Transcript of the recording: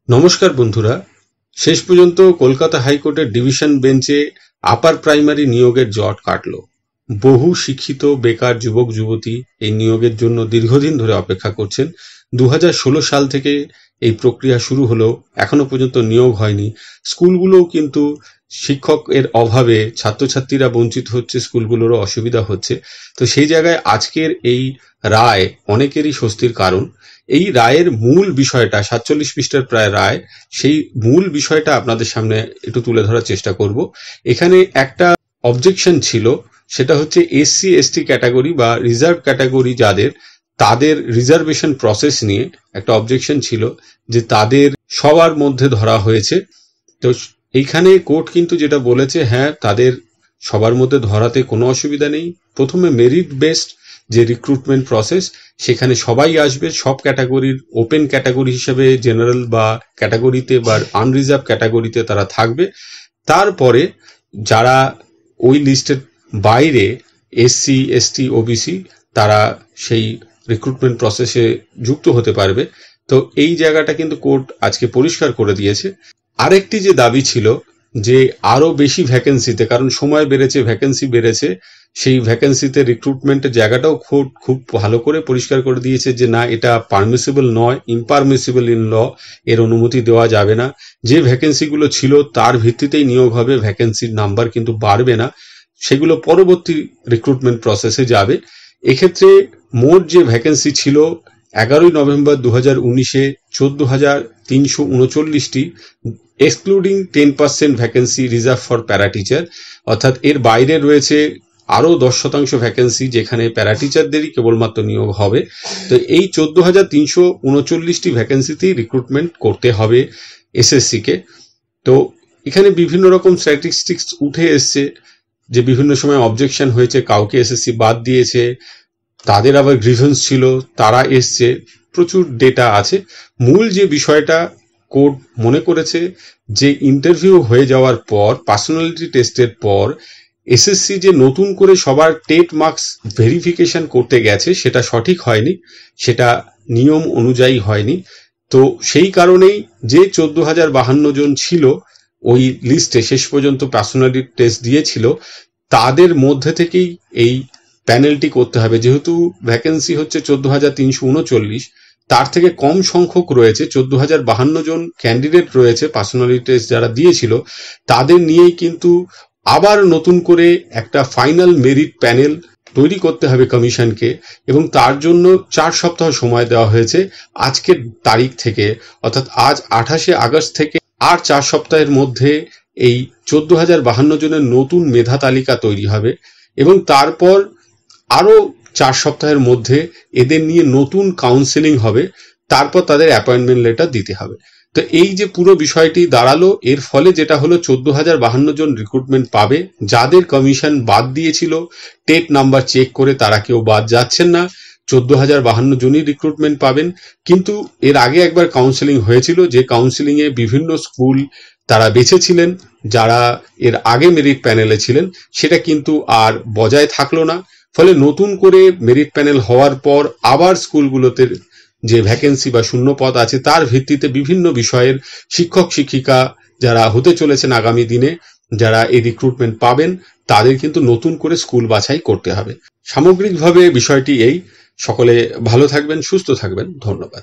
নমস্কার বন্ধুরা, শেষ পর্যন্ত কলকাতা হাইকোর্টের ডিভিশন বেঞ্চে আপার প্রাইমারি নিয়োগের জট কাটল। বহু শিক্ষিত বেকার যুবক যুবতী এই নিয়োগের জন্য দীর্ঘদিন ধরে অপেক্ষা করছেন। 2016 সাল থেকে এই প্রক্রিয়া শুরু হলেও এখনো পর্যন্ত নিয়োগ হয়নি। স্কুলগুলোও কিন্তু শিক্ষকের অভাবে ছাত্রছাত্রীরা বঞ্চিত হচ্ছে, স্কুলগুলোরও অসুবিধা হচ্ছে। তো সেই জায়গায় আজকের এই রায় অনেকেরই স্বস্তির কারণ। এই রায়ের মূল বিষয়টা 47 পৃষ্ঠার প্রায় রায়, সেই মূল বিষয়টা আপনাদের সামনে একটু তুলে ধরার চেষ্টা করব। এখানে একটা অবজেকশন ছিল, সেটা হচ্ছে এসসি এসটি ক্যাটাগরি বা রিজার্ভ ক্যাটাগরি যাদের, তাদের রিজার্ভেশন প্রসেস নিয়ে একটা অবজেকশন ছিল যে তাদের সবার মধ্যে ধরা হয়েছে। তো এইখানে কোর্ট কিন্তু যেটা বলেছে, হ্যাঁ তাদের সবার মধ্যে ধরাতে কোনো অসুবিধা নেই। প্রথমে মেরিট বেসড যে রিক্রুটমেন্ট প্রসেস, সেখানে সবাই আসবে, সব ক্যাটাগরির ওপেন ক্যাটাগরি হিসেবে জেনারেল বা ক্যাটাগরিতে বা আনরিজার্ভ ক্যাটাগরিতে তারা থাকবে। তারপরে যারা ওই লিস্টের বাইরে এসসি এসটি ওবিসি, তারা সেই রিক্রুটমেন্ট প্রসেসে যুক্ত হতে পারবে। তো এই জায়গাটা কিন্তু কোর্ট আজকে পরিষ্কার করে দিয়েছে। আরেকটি যে দাবি ছিল যে আরো বেশি ভ্যাকেন্সিতে, কারণ সময় বেড়েছে, ভ্যাকেন্সি বেড়েছে, সেই ভ্যাকেন্সিতে রিক্রুটমেন্টের জায়গাটাও খুব ভালো করে পরিষ্কার করে দিয়েছে যে না, এটা পারমিসিবল নয়, ইম্পারমিসিবল ইন ল, এর অনুমতি দেওয়া যাবে না। যে ভ্যাকেন্সিগুলো ছিল তার ভিত্তিতেই নিয়োগ হবে, ভ্যাকেন্সির নাম্বার কিন্তু বাড়বে না, সেগুলো পরবর্তী রিক্রুটমেন্ট প্রসেসে যাবে। এক্ষেত্রে মোট যে ভ্যাকেন্সি ছিল 11 নভেম্বর 2019-এ 14,339টি, excluding 10% vacancy reserve for para teacher, অর্থাৎ এর বাইরে রয়েছে আরো 10% ভ্যাকেন্সি যেখানে প্যারা টিচারদেরই কেবলমাত্র নিয়োগ হবে। তো এই 14,339টি ভ্যাকেন্সিতেই রিক্রুটমেন্ট করতে হবে এসএসসি কে। তো এখানে বিভিন্ন রকম স্ট্যাটিস্টিক্স উঠে এসছে যে বিভিন্ন সময় অবজেকশন হয়েছে, কাউকে এসএসসি বাদ দিয়েছে, তাদের আবার গ্রিভেন্স ছিল, তারা এসছে, প্রচুর ডেটা আছে। মূল যে বিষয়টা কোর্ট মনে করেছে যে ইন্টারভিউ হয়ে যাওয়ার পর, পার্সোনালিটি টেস্টের পর এসএসসি যে নতুন করে সবার টেট মার্কস ভেরিফিকেশন করতে গেছে, সেটা সঠিক হয়নি, সেটা নিয়ম অনুযায়ী হয়নি। তো সেই কারণেই যে 14,052 জন ছিল ওই লিস্টে, শেষ পর্যন্ত পার্সোনালিটি টেস্ট দিয়েছিল, তাদের মধ্যে থেকেই এই প্যানেলটি করতে হবে। যেহেতু ভ্যাকেন্সি হচ্ছে 14,339, তার থেকে কম সংখ্যক রয়েছে, 14,052 জন ক্যান্ডিডেট রয়েছে পার্সোনালিটি টেস্ট যারা দিয়েছিল, তাদের নিয়েই কিন্তু আবার নতুন করে একটা ফাইনাল মেরিট প্যানেল তৈরি করতে হবে কমিশনকে, এবং তার জন্য 4 সপ্তাহ সময় দেওয়া হয়েছে আজকের তারিখ থেকে, অর্থাৎ আজ 28শে আগস্ট থেকে আর 4 সপ্তাহের মধ্যে এই 14,052 জনের নতুন মেধা তালিকা তৈরি হবে, এবং তারপর আরো 4 সপ্তাহের মধ্যে এদের নিয়ে নতুন কাউন্সেলিং হবে, তারপর তাদের অ্যাপয়েন্টমেন্ট লেটার দিতে হবে। তো এই যে পুরো বিষয়টি দাঁড়ালো, এর ফলে যেটা হলো 14,052 জন রিক্রুটমেন্ট পাবে। যাদের কমিশন বাদ দিয়েছিল টেট নাম্বার চেক করে, তারা কেউ বাদ যাচ্ছেন না, 14,052 জনই রিক্রুটমেন্ট পাবেন। কিন্তু এর আগে একবার কাউন্সেলিং হয়েছিল, যে কাউন্সেলিং এ বিভিন্ন স্কুল তারা বেছেছিলেন যারা এর আগে মেরিট প্যানেলে ছিলেন, সেটা কিন্তু আর বজায় থাকলো না। ফলে নতুন করে মেরিট প্যানেল হওয়ার পর আবার স্কুলগুলোতে যে ভ্যাকেন্সি বা শূন্য পদ আছে, তার ভিত্তিতে বিভিন্ন বিষয়ের শিক্ষক শিক্ষিকা যারা হতে চলেছেন আগামী দিনে, যারা এই রিক্রুটমেন্ট পাবেন, তাদের কিন্তু নতুন করে স্কুল বাছাই করতে হবে। সামগ্রিকভাবে বিষয়টি এই। সকলে ভালো থাকবেন, সুস্থ থাকবেন, ধন্যবাদ।